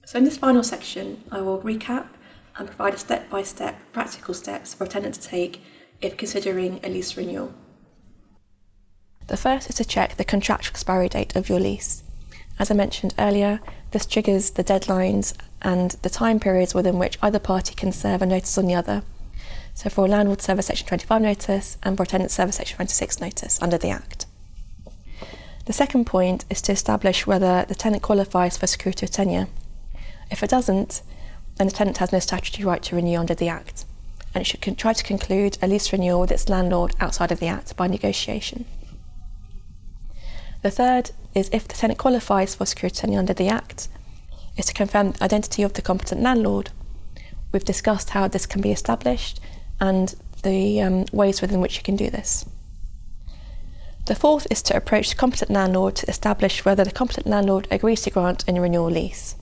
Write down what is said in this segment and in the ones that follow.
So in this final section, I will recap and provide a step-by-step practical steps for a tenant to take if considering a lease renewal. The first is to check the contractual expiry date of your lease. As I mentioned earlier, this triggers the deadlines and the time periods within which either party can serve a notice on the other. So for a landlord, serve a Section 25 notice, and for a tenant, serve a Section 26 notice under the Act. The second point is to establish whether the tenant qualifies for security of tenure. If it doesn't, then the tenant has no statutory right to renew under the Act, and it should try to conclude a lease renewal with its landlord outside of the Act by negotiation. The third is, if the tenant qualifies for security of tenure under the Act, is to confirm the identity of the competent landlord. We've discussed how this can be established and the ways within which you can do this. The fourth is to approach the competent landlord to establish whether the competent landlord agrees to grant a renewal lease.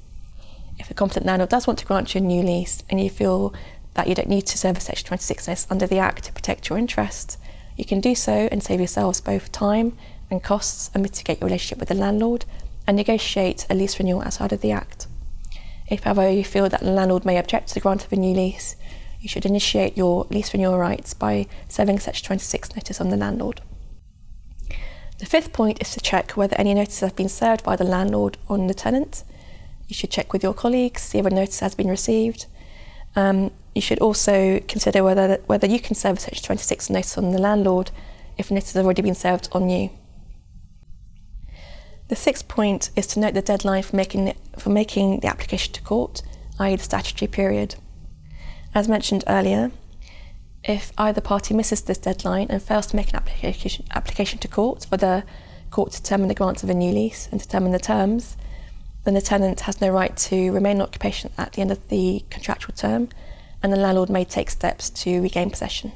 If the competent landlord does want to grant you a new lease and you feel that you don't need to serve a Section 26 notice under the Act to protect your interests, you can do so and save yourselves both time and costs and mitigate your relationship with the landlord and negotiate a lease renewal outside of the Act. If, however, you feel that the landlord may object to the grant of a new lease, you should initiate your lease renewal rights by serving a Section 26 notice on the landlord. The fifth point is to check whether any notices have been served by the landlord on the tenant. You should check with your colleagues, see if a notice has been received. You should also consider whether you can serve a Section 26 notice on the landlord if a notice has already been served on you. The sixth point is to note the deadline for making the application to court, i.e. the statutory period. As mentioned earlier, if either party misses this deadline and fails to make an application to court for the court to determine the grant of a new lease and determine the terms, then the tenant has no right to remain in occupation at the end of the contractual term, and the landlord may take steps to regain possession.